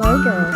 Hello, girls.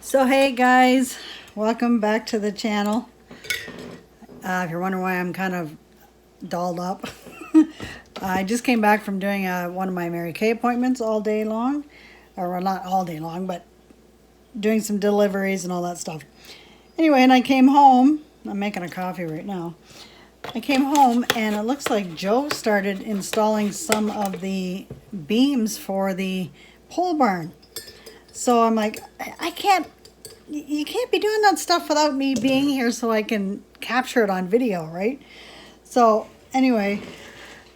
So hey guys, welcome back to the channel. If you're wondering why I'm kind of dolled up, I just came back from doing one of my Mary Kay appointments all day long. Or well, not all day long, but doing some deliveries and all that stuff. Anyway, and I came home. I'm making a coffee right now. I came home and it looks like Joe started installing some of the beams for the pole barn. So I'm like, you can't be doing that stuff without me being here so I can capture it on video, right? So anyway,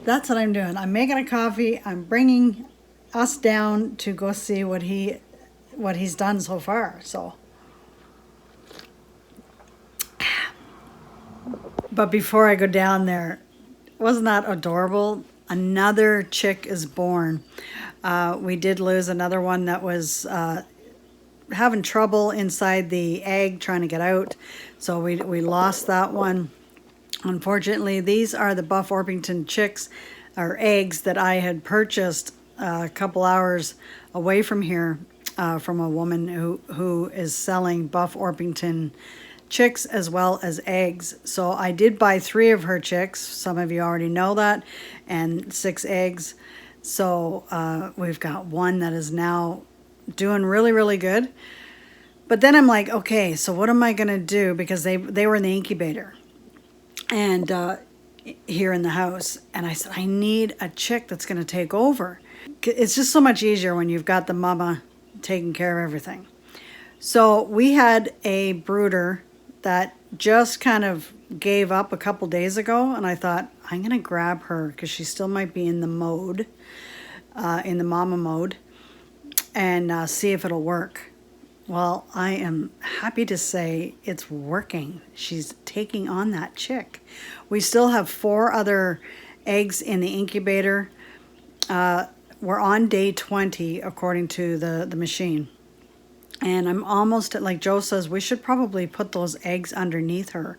that's what I'm doing. I'm making a coffee. I'm bringing us down to go see what he's done so far. So, but before I go down there, wasn't that adorable? Another chick is born. We did lose another one that was having trouble inside the egg trying to get out, so we lost that one. Unfortunately, these are the Buff Orpington chicks or eggs that I had purchased a couple hours away from here from a woman who is selling Buff Orpington chicks as well as eggs. So I did buy 3 of her chicks, some of you already know that, and 6 eggs. So we've got one that is now doing really good. But then I'm like, okay, so what am I gonna do? Because they were in the incubator and here in the house, and I said I need a chick that's gonna take over. It's just so much easier when you've got the mama taking care of everything. So we had a brooder that just kind of gave up a couple days ago, and I thought I'm gonna grab her because she still might be in the mode, in the mama mode, and see if it'll work. Well, I am happy to say it's working. She's taking on that chick. We still have 4 other eggs in the incubator. We're on day 20 according to the machine. And I'm almost at, like Joe says, we should probably put those eggs underneath her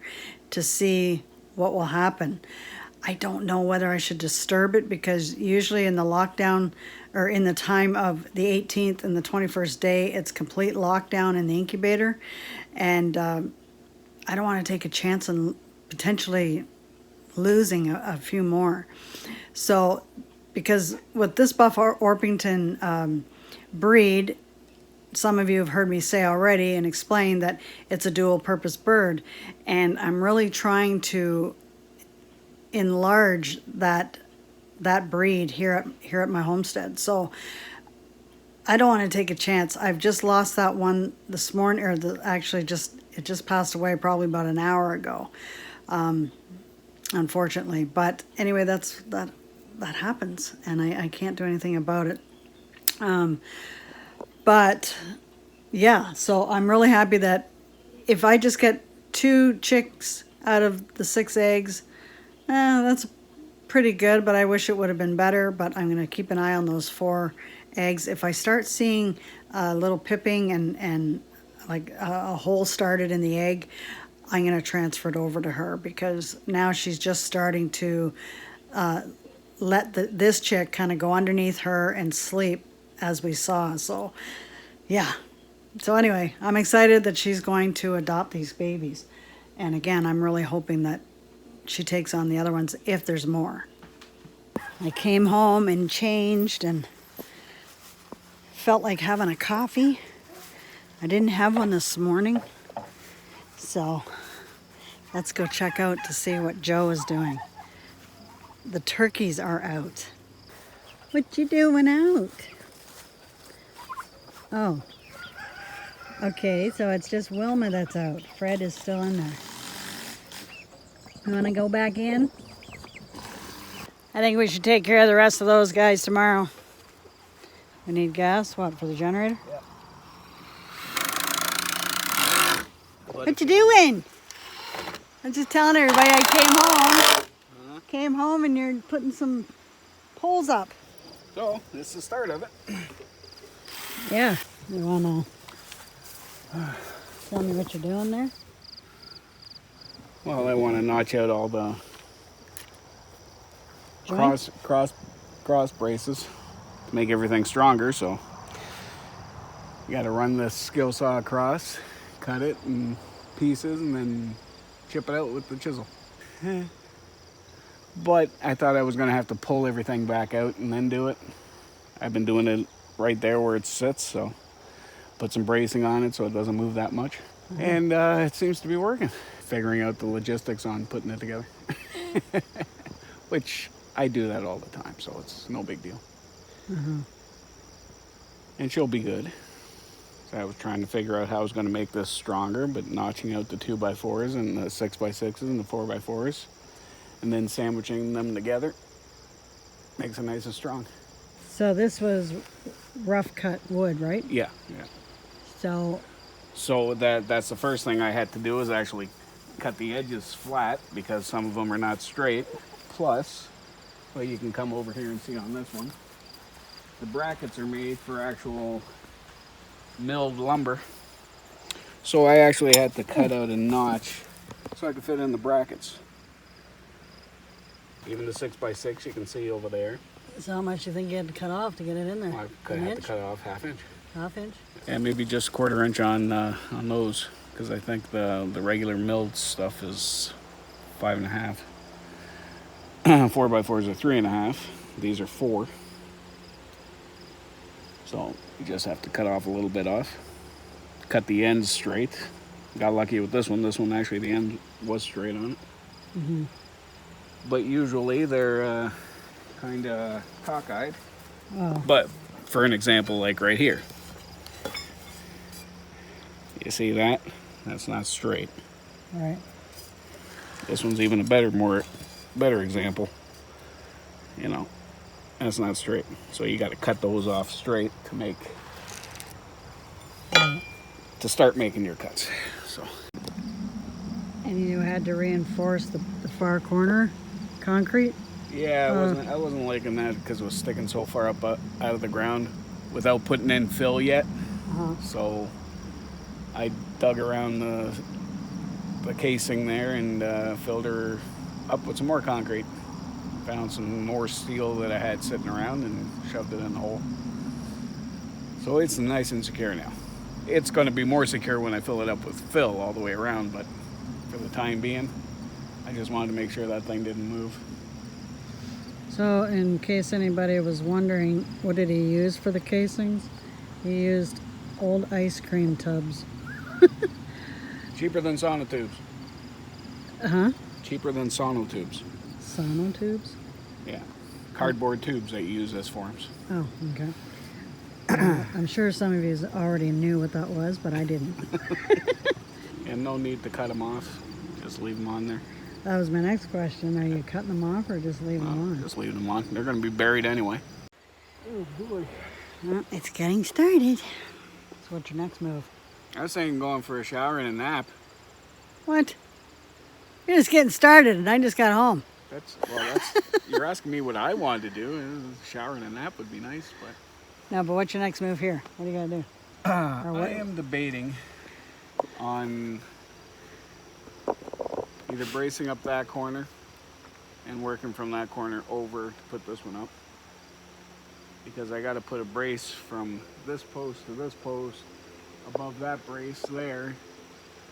to see what will happen. I don't know whether I should disturb it, because usually in the lockdown or in the time of the 18th and the 21st day, it's complete lockdown in the incubator. And I don't want to take a chance on potentially losing a few more. So, because with this Buff Orpington breed, some of you have heard me say already and explain that it's a dual purpose bird, and I'm really trying to enlarge that breed here at my homestead. So I don't want to take a chance. I've just lost that one this morning, or it just passed away probably about an hour ago, unfortunately. But anyway, that happens, and I can't do anything about it. But yeah, so I'm really happy that if I just get 2 chicks out of the 6 eggs, that's pretty good, but I wish it would have been better. But I'm going to keep an eye on those 4 eggs. If I start seeing little pipping and like a hole started in the egg, I'm going to transfer it over to her, because now she's just starting to let this chick kind of go underneath her and sleep, as we saw. So yeah, so anyway, I'm excited that she's going to adopt these babies, and again, I'm really hoping that she takes on the other ones if there's more. I came home and changed and felt like having a coffee. I didn't have one this morning, so Let's go check out to see what Joe is doing. The turkeys are out. What you doing out? Oh. Okay, so it's just Wilma that's out. Fred is still in there. You want to go back in? I think we should take care of the rest of those guys tomorrow. We need gas, what, for the generator? Yeah. What you doing? I'm just telling everybody I came home. Came home and you're putting some poles up. So, this is the start of it. Yeah. You want to tell me what you're doing there? Well, I want to notch out all the Joints? cross braces to make everything stronger. So you got to run this skill saw across, cut it in pieces, and then chip it out with the chisel. But I thought I was going to have to pull everything back out and then do it. I've been doing it right there where it sits, so put some bracing on it so it doesn't move that much. And it seems to be working. Figuring out the logistics on putting it together. Which I do that all the time, so it's no big deal. And she'll be good. So I was trying to figure out how I was going to make this stronger, but notching out the 2x4s and the 6x6s and the 4x4s, and then sandwiching them together makes it nice and strong. So this was rough cut wood, right? Yeah. So that's the first thing I had to do is actually cut the edges flat because some of them are not straight. Plus, well, you can come over here and see on this one, the brackets are made for actual milled lumber. So I actually had to cut out a notch so I could fit in the brackets. Even the 6x6 you can see over there. So how much do you think you had to cut off to get it in there? Well, I had to cut it off half inch. Half inch? And maybe just 1/4 inch on those, because I think the regular milled stuff is 5.5. 4x4s are 3.5. These are 4. So you just have to cut off a little bit off. Cut the ends straight. Got lucky with this one. This one actually the end was straight on it. But usually they're kind of cockeyed. Oh. But for an example, like right here. You see that? That's not straight. All right. This one's even a better example. You know, that's not straight. So you got to cut those off straight to make to start making your cuts. So. And you had to reinforce the far corner concrete? Yeah, I wasn't liking that because it was sticking so far up out of the ground without putting in fill yet. So I dug around the casing there and filled her up with some more concrete. Found some more steel that I had sitting around and shoved it in the hole. So it's nice and secure now. It's going to be more secure when I fill it up with fill all the way around, but for the time being, I just wanted to make sure that thing didn't move. So in case anybody was wondering, what did he use for the casings? He used old ice cream tubs. Cheaper than sonotubes. Cheaper than sonotubes. Sonotubes? Yeah. Cardboard tubes that you use as forms. Oh, okay. I'm sure some of you already knew what that was, but I didn't. And no need to cut them off. Just leave them on there. That was my next question. Are you cutting them off or just leaving them on? Just leave them on. They're going to be buried anyway. Oh, boy. Well, it's getting started. So what's your next move? I was saying going for a shower and a nap. What? You're just getting started and I just got home. That's you're asking me what I wanted to do. A shower and a nap would be nice, but... No, but what's your next move here? What are you going to do? I am debating on either bracing up that corner and working from that corner over to put this one up. Because I got to put a brace from this post to this post above that brace there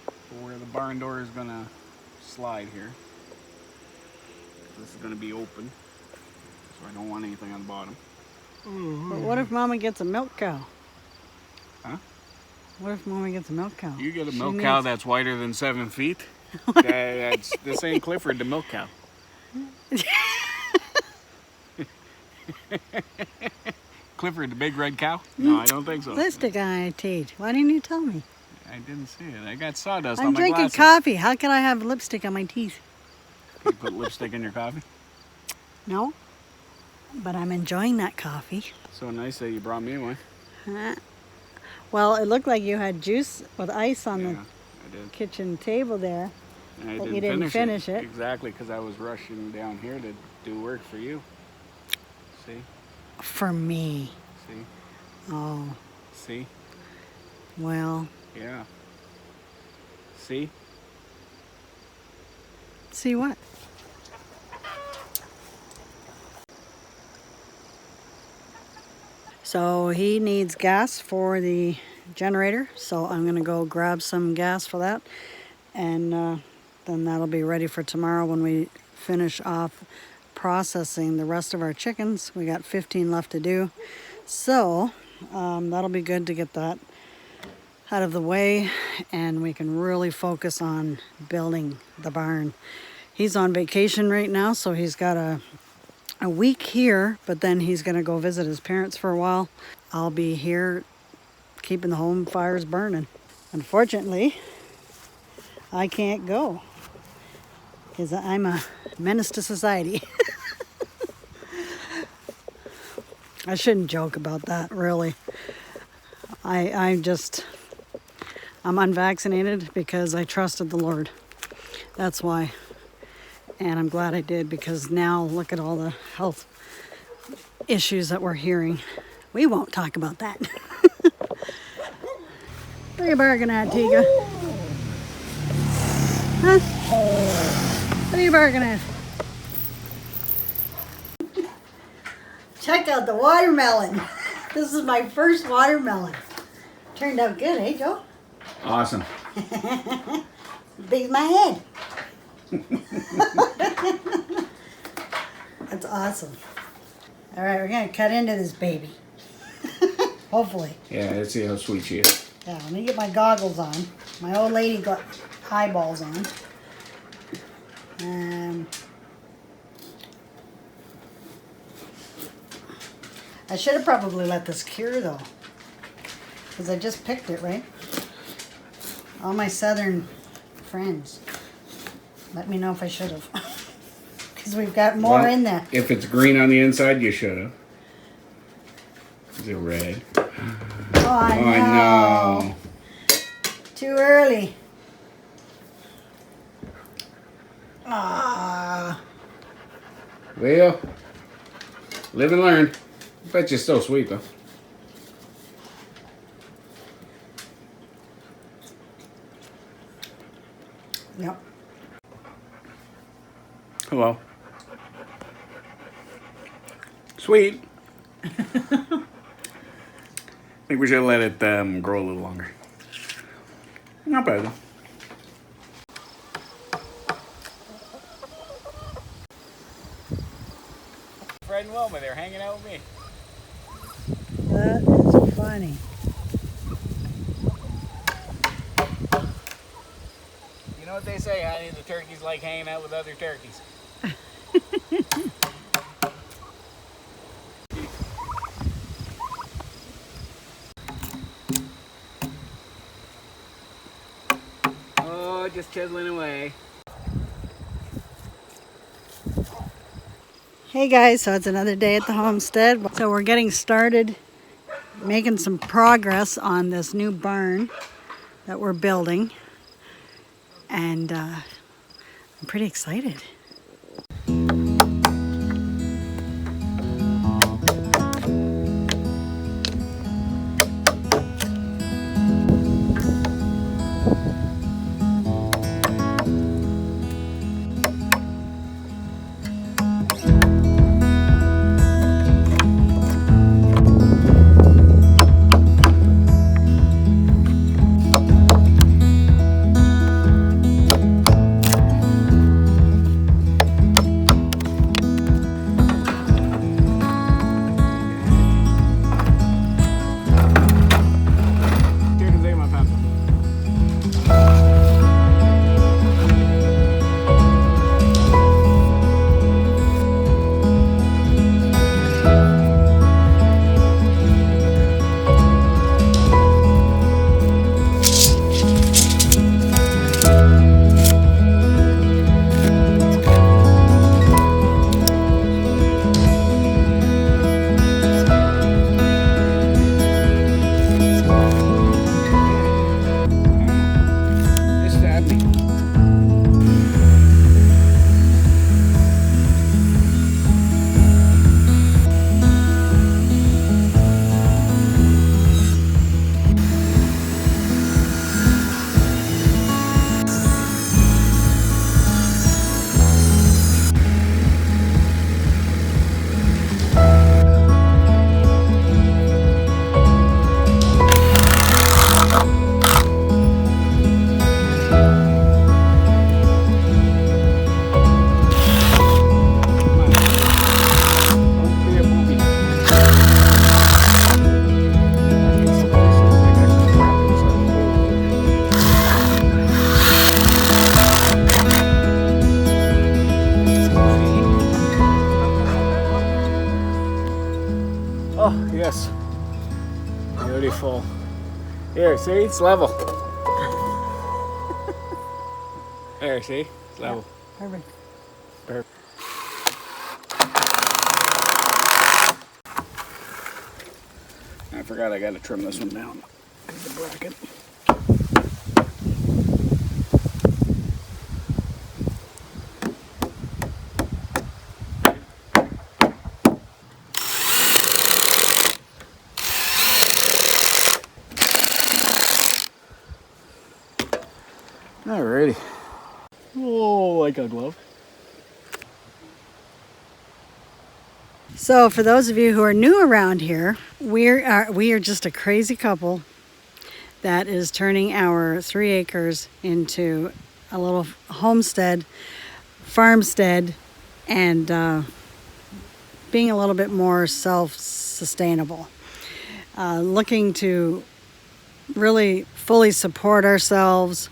for where the barn door is going to slide here. This is going to be open, so I don't want anything on the bottom. But what if Mama gets a milk cow? Huh? What if Mama gets a milk cow? You get a milk cow that's wider than 7 feet? This ain't Clifford, the milk cow. Clifford, the big red cow? No, I don't think so. Lipstick on my teeth. Why didn't you tell me? I didn't see it. I got sawdust I'm on my drinking glasses. coffee. How can I have lipstick on my teeth? You put lipstick in your coffee? No, but I'm enjoying that coffee. So nice that you brought me one. Well, it looked like you had juice with ice on Yeah, the I did. kitchen table there. And I But you didn't finish it. Exactly, because I was rushing down here to do work for you. See? For me. See? Oh, See? well. Yeah. See? See what? So he needs gas for the generator, so I'm gonna go grab some gas for that, and then that'll be ready for tomorrow when we finish off processing the rest of our chickens. We got 15 left to do, so that'll be good to get that out of the way, and we can really focus on building the barn. He's on vacation right now, so he's got a week here, but then he's gonna go visit his parents for a while. I'll be here keeping the home fires burning. Unfortunately, I can't go because I'm a menace to society. I shouldn't joke about that, really. I'm unvaccinated because I trusted the Lord. That's why. And I'm glad I did, because now look at all the health issues that we're hearing. We won't talk about that. What are you barking at, Tiga? Huh? What are you barking at? Check out the watermelon. This is my first watermelon. Turned out good, eh, Joe? Awesome. Big as my head. That's awesome. All right, we're gonna cut into this baby. Hopefully. Yeah, let's see how sweet she is. Yeah, let me get my goggles on. My old lady got eyeballs on. I should have probably let this cure though, because I just picked it, right? All my southern friends, let me know if I should have. Because we've got more in there. If it's green on the inside, you should have. Is it red? Oh, no. Too early. Ah. Well, live and learn. I bet you're still sweet though. Yep. Hello. Sweet. I think we should let it grow a little longer. Not bad though. Fred and Wilma, they're hanging out with me. That is funny. You know what they say, honey? The turkeys like hanging out with other turkeys. Oh, just chiseling away. Hey guys, so it's another day at the homestead. So we're getting started making some progress on this new barn that we're building. And I'm pretty excited. Here, see? It's level. There, see? It's level. Perfect. Perfect. I forgot I gotta trim this one down. The bracket. Alrighty. Oh, like a glove. So for those of you who are new around here, we are just a crazy couple that is turning our 3 acres into a little homestead, farmstead, and being a little bit more self-sustainable. Looking to really fully support ourselves,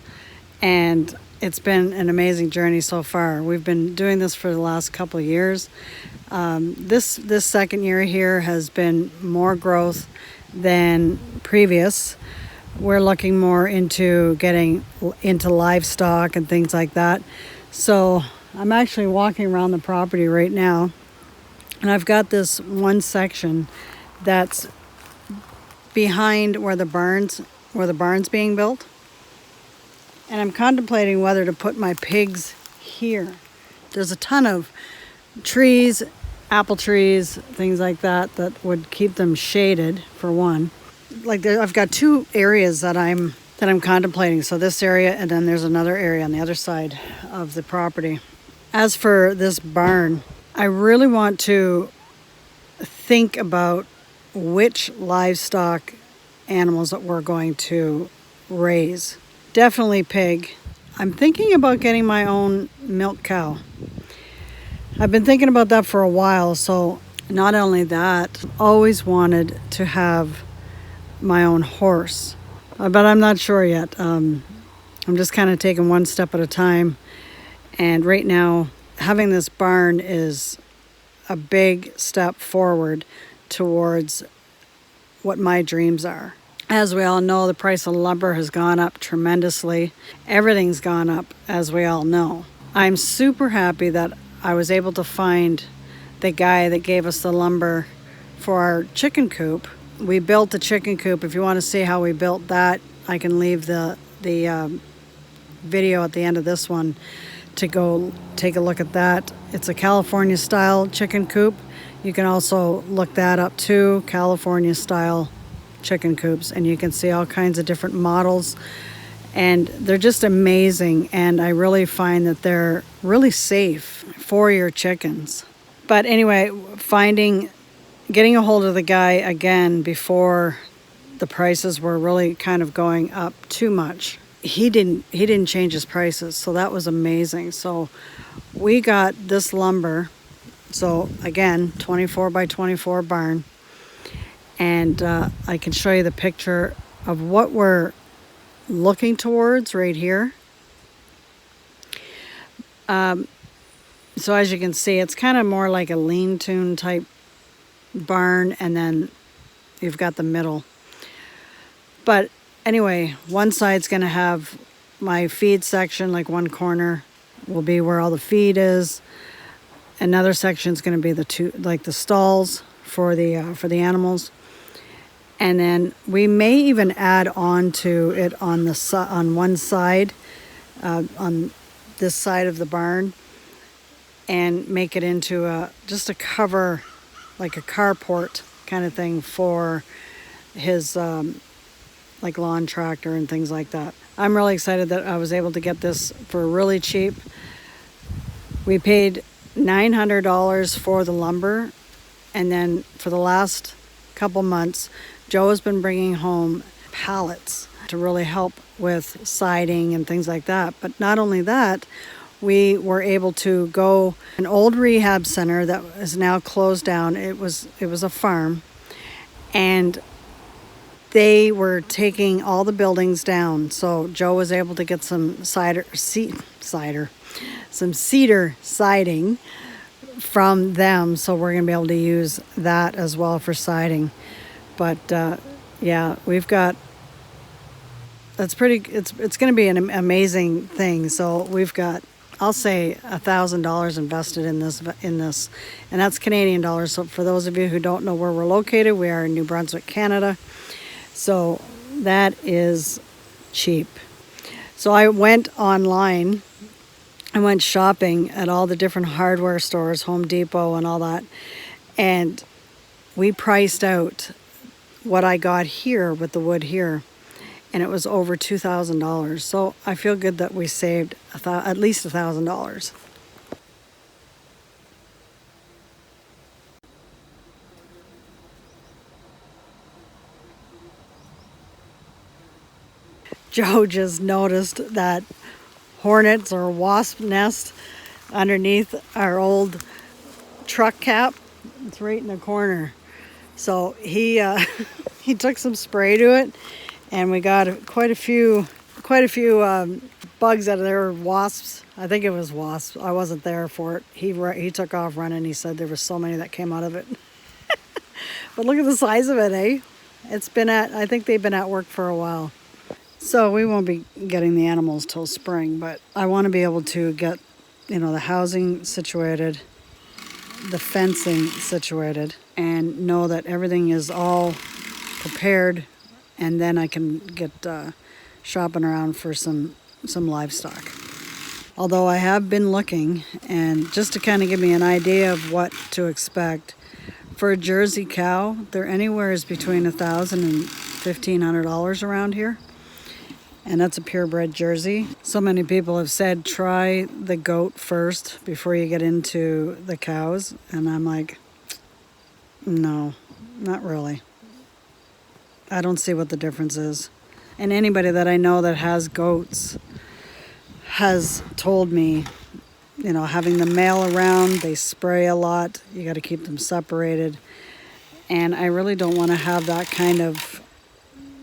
and it's been an amazing journey so far. We've been doing this for the last couple of years. This second year here has been more growth than previous. We're looking more into getting into livestock and things like that. So I'm actually walking around the property right now, and I've got this one section that's behind where the barn's being built. And I'm contemplating whether to put my pigs here. There's a ton of trees, apple trees, things like that, that would keep them shaded, for one. I've got 2 areas that I'm contemplating. So this area, and then there's another area on the other side of the property. As for this barn, I really want to think about which livestock animals that we're going to raise. Definitely pig. I'm thinking about getting my own milk cow. I've been thinking about that for a while. So not only that, always wanted to have my own horse, but I'm not sure yet. I'm just kind of taking one step at a time. And right now, having this barn is a big step forward towards what my dreams are. As we all know, the price of lumber has gone up tremendously. Everything's gone up, as we all know. I'm super happy that I was able to find the guy that gave us the lumber for our chicken coop. We built the chicken coop. If you want to see how we built that, I can leave the video at the end of this one to go take a look at that. It's a California style chicken coop. You can also look that up too, California style chicken coops, and you can see all kinds of different models, and they're just amazing. And I really find that they're really safe for your chickens. But anyway, getting a hold of the guy again before the prices were really kind of going up too much. He didn't change his prices, so that was amazing. So we got this lumber. So again, 24 by 24 barn. And I can show you the picture of what we're looking towards right here. So as you can see, it's kind of more like a lean-to type barn, and then you've got the middle. But anyway, one side's going to have my feed section, like one corner will be where all the feed is. Another section's going to be the stalls for the animals. And then we may even add on to it on one side, on this side of the barn, and make it into just a cover, like a carport kind of thing for his like lawn tractor and things like that. I'm really excited that I was able to get this for really cheap. We paid $900 for the lumber, and then for the last couple months, Joe has been bringing home pallets to really help with siding and things like that. But not only that, we were able to go an old rehab center that is now closed down. It was a farm, and they were taking all the buildings down. So Joe was able to get some cedar siding from them. So we're going to be able to use that as well for siding. But yeah, we've got it's pretty. It's going to be an amazing thing. So we've got, I'll say, $1,000 invested in this, and that's Canadian dollars. So for those of you who don't know where we're located, we are in New Brunswick, Canada. So that is cheap. So I went online. I went shopping at all the different hardware stores, Home Depot and all that, and we priced out what I got here with the wood here, and it was over $2,000. So I feel good that we saved at least $1,000. Joe just noticed that hornets or wasp nest underneath our old truck cap. It's right in the corner. So he he took some spray to it, and we got quite a few bugs out of there. Wasps. I think it was wasps. I wasn't there for it. He took off running. He said there were so many that came out of it. But look at the size of it, eh? I think they've been at work for a while. So we won't be getting the animals till spring, but I want to be able to get, the housing situated, the fencing situated, and know that everything is all prepared, and then I can get shopping around for some livestock. Although I have been looking, and just to kind of give me an idea of what to expect, for a Jersey cow, they're anywhere between $1,000 and $1,500 around here. And that's a purebred Jersey. So many people have said try the goat first before you get into the cows. And I'm like, no, not really. I don't see what the difference is. And anybody that I know that has goats has told me, having the male around, they spray a lot. You got to keep them separated. And I really don't want to have that kind of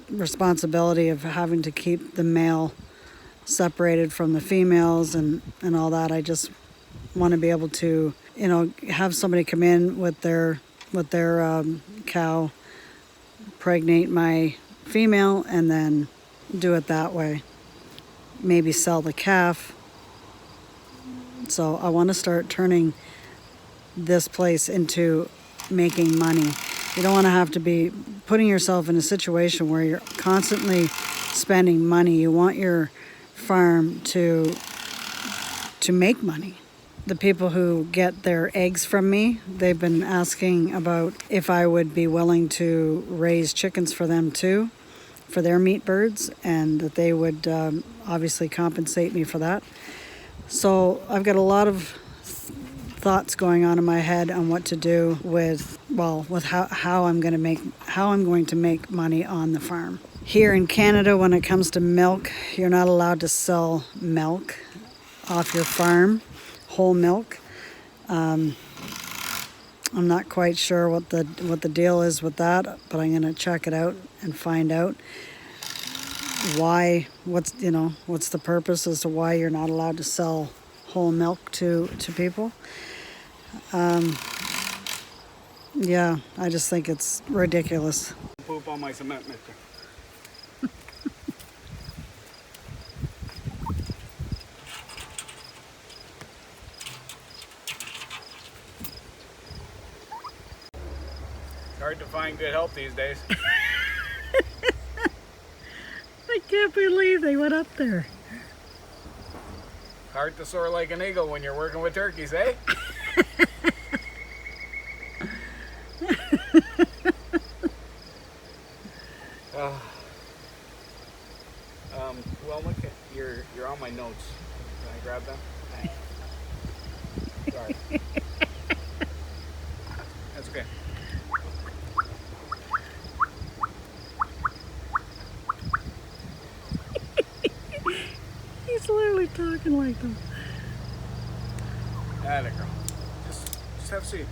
responsibility of having to keep the male separated from the females and all that. I just want to be able to, have somebody come in with their cow, pregnate my female, and then do it that way. Maybe sell the calf. So I want to start turning this place into making money. You don't want to have to be putting yourself in a situation where you're constantly spending money. You want your farm to make money. The people who get their eggs from me, they've been asking about if I would be willing to raise chickens for them too, for their meat birds, and that they would obviously compensate me for that. So I've got a lot of thoughts going on in my head on what to do with how I'm going to make money on the farm. Here in Canada, when it comes to milk, you're not allowed to sell milk off your farm, whole milk. I'm not quite sure what the deal is with that, but I'm going to check it out and find out what's the purpose as to why you're not allowed to sell whole milk to people. Yeah, I just think it's ridiculous. Poop on my cement mixer. It's hard to find good help these days. I can't believe they went up there. Hard to soar like an eagle when you're working with turkeys, eh? Well, look at you're on my notes. Can I grab them? Thanks. Sorry. That's okay. He's literally talking like them. Atta girl. Just have a seat.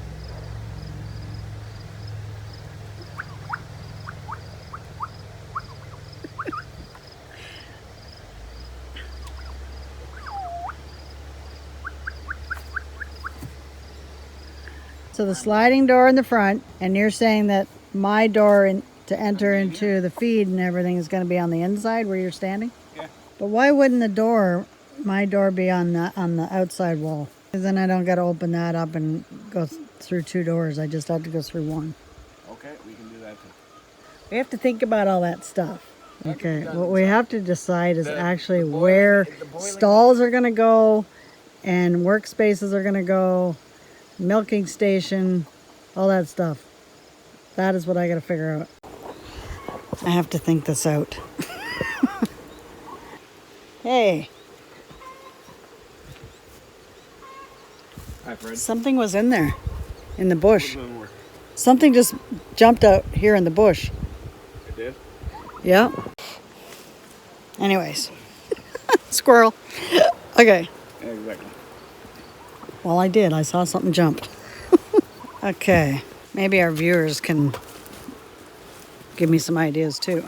So the sliding door in the front, and you're saying that my door to enter into the feed and everything is going to be on the inside where you're standing. Yeah. But why wouldn't the door, my door, be on the outside wall? Because then I don't got to open that up and go through two doors. I just have to go through one. Okay, we can do that too. We have to think about all that stuff. Okay, done what we inside. have to decide is actually the boiling- where the boiling- stalls are going to go and workspaces are going to go, milking station, all that stuff. That is what I got to figure out. I have to think this out. Hey, Hi, Fred. something was in there, in the bush. Doesn't work. Something just jumped out here in the bush. It did? Yeah. Anyways. Squirrel. Okay. Yeah, exactly. Well, I did. I saw something jump. Okay. Maybe our viewers can give me some ideas too.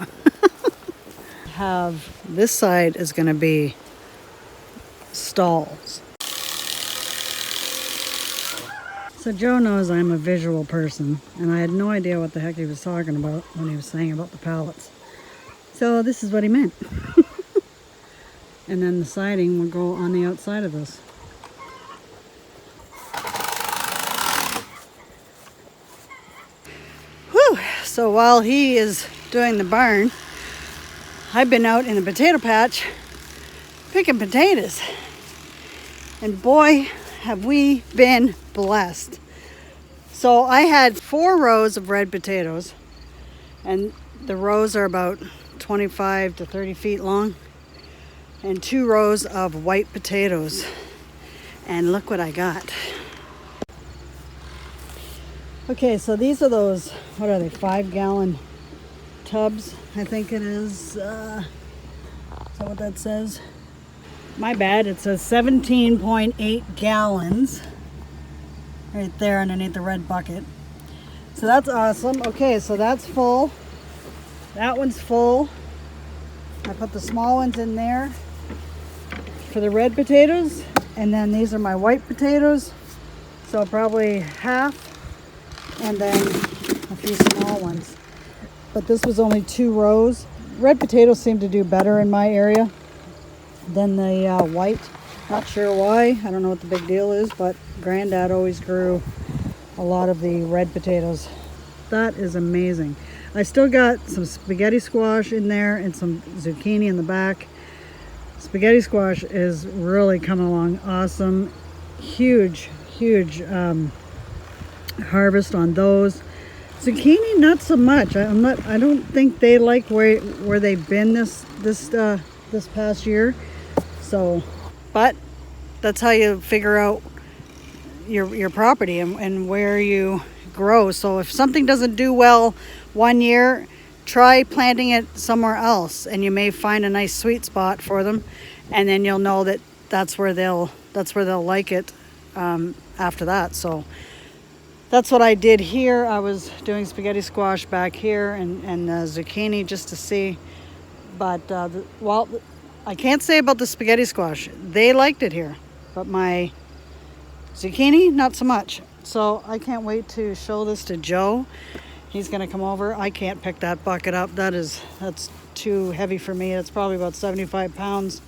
Have this side is going to be stalls. So Joe knows I'm a visual person, and I had no idea what the heck he was talking about when he was saying about the pallets. So this is what he meant. And then the siding will go on the outside of this. Whew! So while he is doing the barn, I've been out in the potato patch picking potatoes. And boy, have we been blessed. So I had 4 rows of red potatoes, and the rows are about 25 to 30 feet long, and 2 rows of white potatoes. And look what I got. Okay, so these are those, what are they, 5-gallon tubs, I think it is. Is that what that says? My bad, it says 17.8 gallons right there underneath the red bucket. So that's awesome. Okay, so that's full. That one's full. I put the small ones in there for the red potatoes, and then these are my white potatoes, so probably half, and then a few small ones. But this was only 2 rows. Red potatoes seem to do better in my area than the white. Not sure why. I don't know what the big deal is, but Granddad always grew a lot of the red potatoes. That is amazing. I still got some spaghetti squash in there and some zucchini in the back. Spaghetti squash is really coming along awesome. Huge harvest on those. Zucchini, not so much. I don't think they like where they've been this past year. So, but that's how you figure out your property and where you grow. So if something doesn't do well one year, try planting it somewhere else, and you may find a nice sweet spot for them, and then you'll know that that's where they'll like it after that. So that's what I did here. I was doing spaghetti squash back here and zucchini just to see. But I can't say about the spaghetti squash. They liked it here, but my zucchini, not so much. So I can't wait to show this to Joe. He's gonna come over. I can't pick that bucket up. That's too heavy for me. It's probably about 75 pounds,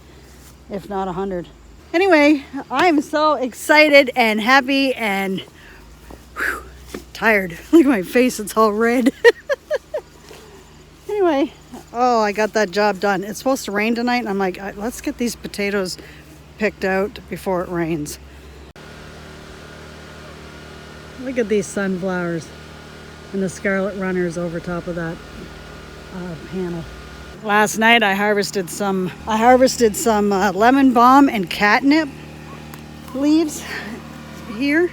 if not 100. Anyway, I'm so excited and happy and tired. Look at my face, it's all red. Anyway, oh, I got that job done. It's supposed to rain tonight, and I'm like, let's get these potatoes picked out before it rains. Look at these sunflowers and the scarlet runners over top of that panel. Last night I harvested some lemon balm and catnip leaves here.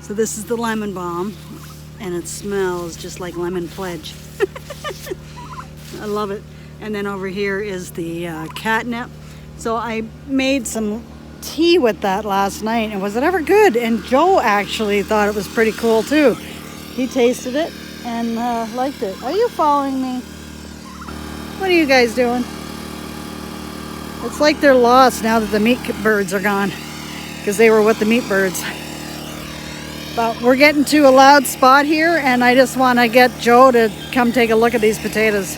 So this is the lemon balm, and it smells just like lemon pledge. I love it. And then over here is the catnip. So I made some tea with that last night, and was it ever good? And Joe actually thought it was pretty cool too. He tasted it and liked it. Are you following me? What are you guys doing? It's like they're lost now that the meat birds are gone, because they were with the meat birds. But we're getting to a loud spot here, and I just want to get Joe to come take a look at these potatoes.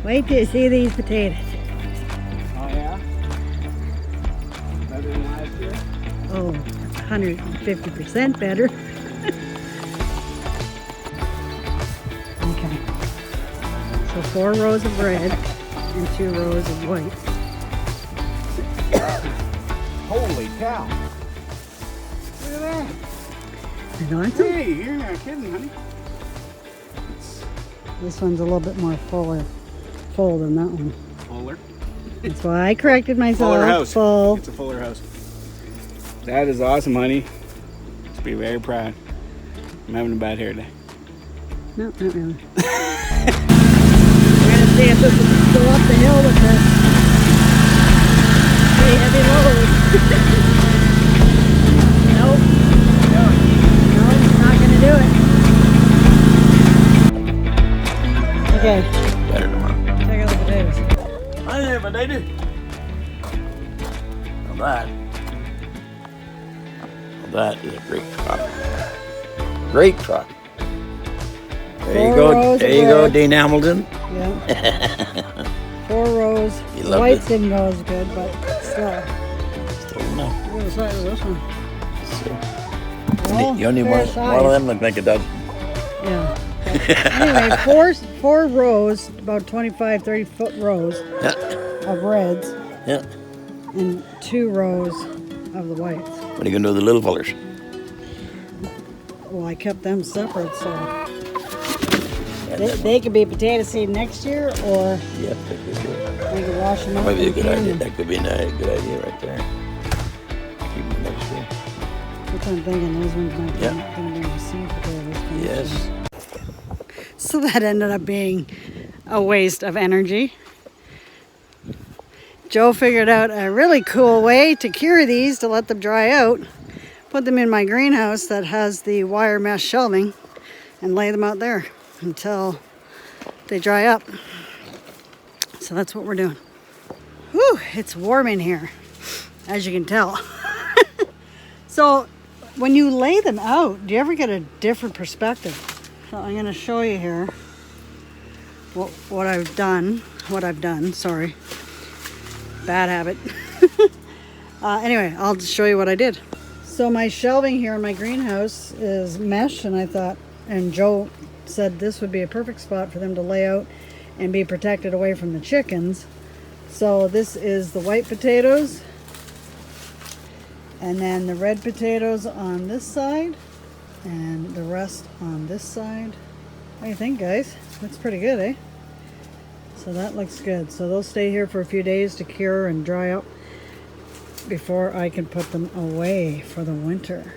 Wait till you see these potatoes. Oh yeah? Better than last year? Oh, it's 150% better. Okay. So 4 rows of red and 2 rows of white. Holy cow! Look at that! And aren't they? Hey, you're not kidding, honey. This one's a little bit more full than that one. Fuller. That's why I corrected myself. Fuller house. Full. It's a fuller house. That is awesome, honey. Just be very proud. I'm having a bad hair day. No, not really. We're gonna see if this will go up the hill with this pretty heavy load. Nope. No, it's not gonna do it. Okay, Better tomorrow. check out the potatoes. Hi there, potato. Now that is a great truck. Great truck. There 4 you go. rows There of you go, red. Dean Hamilton. Yeah. 4 rows. You The loved whites it. didn't go as good, but still. Still enough. Look at the size of this one. So, you only fair want size. one of them to make a dozen. Yeah. Anyway, four rows, about 25, 30 foot rows Yeah. of reds Yeah. and 2 rows of the whites. What are you gonna do with the little fellers? Well, I kept them separate, so And they could be potato seed next year, or yeah, that could be good. we could wash them up. Might be a and good can idea. them. That could be a good idea right there. Keep them next year. That's what I'm thinking. Those ones might Yeah. going to be the seed potatoes. for next year. Yes. So that ended up being a waste of energy. Joe figured out a really cool way to cure these to let them dry out. Put them in my greenhouse that has the wire mesh shelving and lay them out there until they dry up. So that's what we're doing. Whew, it's warm in here, as you can tell. So when you lay them out, do you ever get a different perspective? So I'm going to show you here what I've done, sorry. Bad habit. Anyway, I'll just show you what I did. So my shelving here in my greenhouse is mesh, and I thought, and Joe said this would be a perfect spot for them to lay out and be protected away from the chickens. So this is the white potatoes, and then the red potatoes on this side, and the rest on this side. What do you think, guys? That's pretty good, eh? So that looks good. So they'll stay here for a few days to cure and dry up before I can put them away for the winter.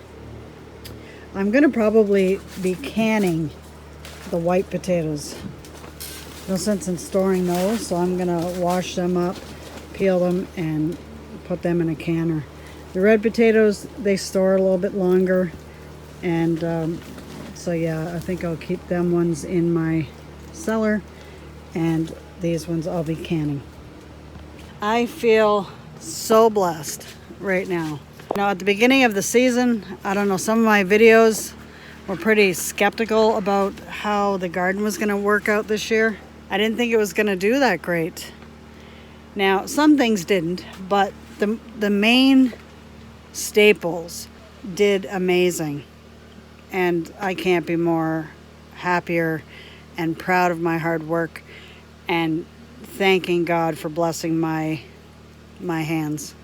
I'm going to probably be canning the white potatoes. No sense in storing those, so I'm going to wash them up, peel them, and put them in a canner. The red potatoes, they store a little bit longer, and so yeah, I think I'll keep them ones in my cellar, and these ones I'll be canning. I feel so blessed right now. Now at the beginning of the season, I don't know, some of my videos were pretty skeptical about how the garden was going to work out this year. I didn't think it was going to do that great. Now some things didn't, but the main staples did amazing, and I can't be more happier and proud of my hard work and thanking God for blessing my hands.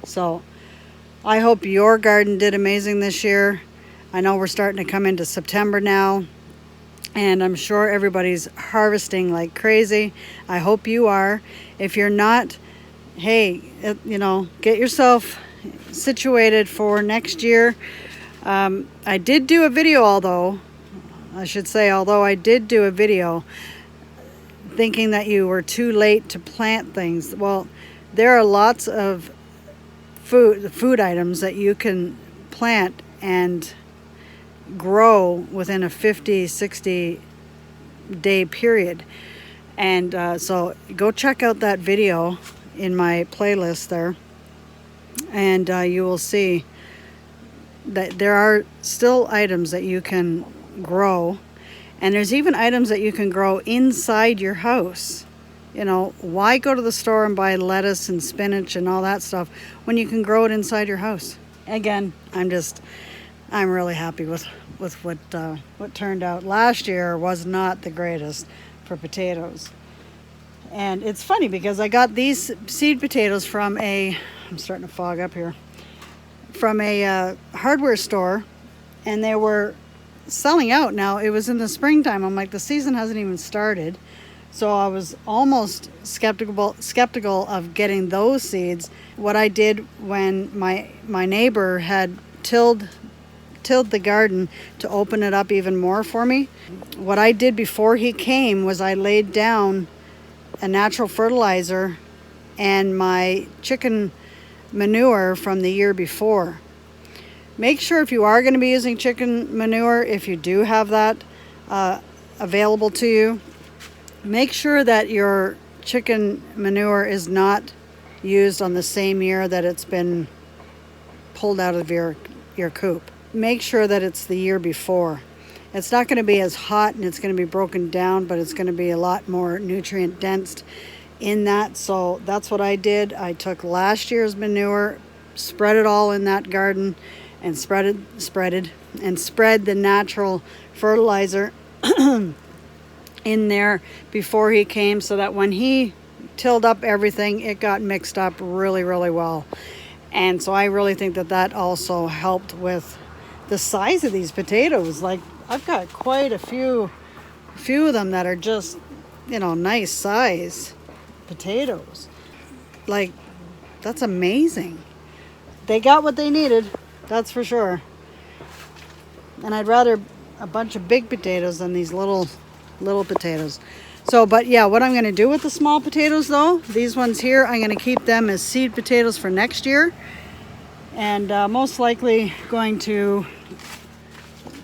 So I hope your garden did amazing this year. I know we're starting to come into September now, And I'm sure everybody's harvesting like crazy. I hope you are. If you're not, hey, you know, get yourself situated for next year. I did do a video, although I did do a video thinking that you were too late to plant things. Well, there are lots of food items that you can plant and grow within a 50-60 day period. And so go check out that video in my playlist there, and you will see that there are still items that you can grow, and there's even items that you can grow inside your house. You know, why go to the store and buy lettuce and spinach and all that stuff when you can grow it inside your house? Again, I'm really happy with what turned out. Last year was not the greatest for potatoes. And it's funny because I got these seed potatoes from I'm starting to fog up here, from a hardware store, and they were selling out. Now, it was in the springtime. I'm like, the season hasn't even started. So I was almost skeptical of getting those seeds. What I did when my neighbor had tilled the garden to open it up even more for me, what I did before he came was I laid down a natural fertilizer and my chicken manure from the year before. Make sure, if you are going to be using chicken manure, if you do have that available to you, make sure that your chicken manure is not used on the same year that it's been pulled out of your coop. Make sure that it's the year before. It's not going to be as hot and it's going to be broken down, but it's going to be a lot more nutrient dense in that. So that's what I did. I took last year's manure, spread it all in that garden, and spread the natural fertilizer in there before he came, so that when he tilled up everything, it got mixed up really, really well. And so I really think that also helped with the size of these potatoes. Like, I've got quite a few of them that are just, you know, nice size potatoes. Like, that's amazing. They got what they needed, that's for sure. And I'd rather a bunch of big potatoes than these little potatoes. So, but yeah, what I'm going to do with the small potatoes, though, these ones here, I'm going to keep them as seed potatoes for next year, and most likely going to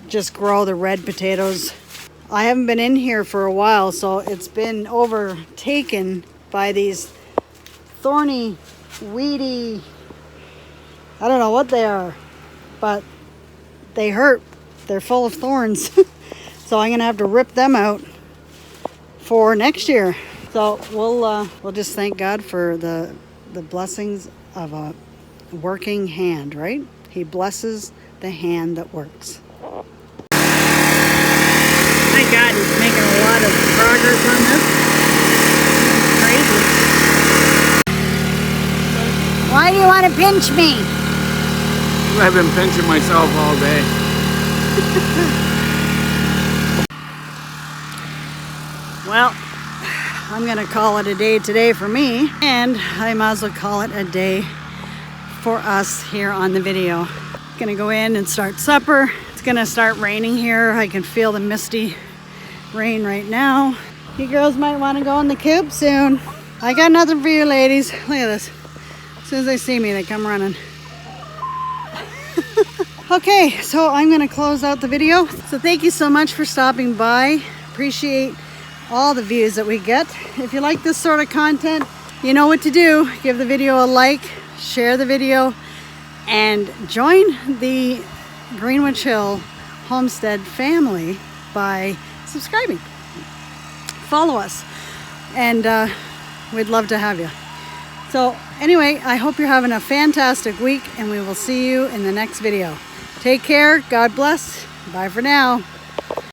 just grow the red potatoes. I haven't been in here for a while, so it's been overtaken by these thorny, weedy, I don't know what they are, but they hurt. They're full of thorns. So I'm going to have to rip them out for next year. So we'll just thank God for the blessings of a working hand, right? He blesses the hand that works. Thank God he's making a lot of progress on this. Crazy. Why do you want to pinch me? I've been pinching myself all day. Well, I'm going to call it a day today for me, and I might as well call it a day for us here on the video. Going to go in and start supper. It's going to start raining here. I can feel the misty rain right now. You girls might want to go in the coop soon. I got nothing for you ladies. Look at this. As soon as they see me, they come running. Okay, so I'm going to close out the video. So thank you so much for stopping by. Appreciate all the views that we get. If you like this sort of content, you know what to do. Give the video a like, share the video, and join the Greenwich Hill Homestead family by subscribing. Follow us, and we'd love to have you. So anyway, I hope you're having a fantastic week, and we will see you in the next video. Take care. God bless. Bye for now.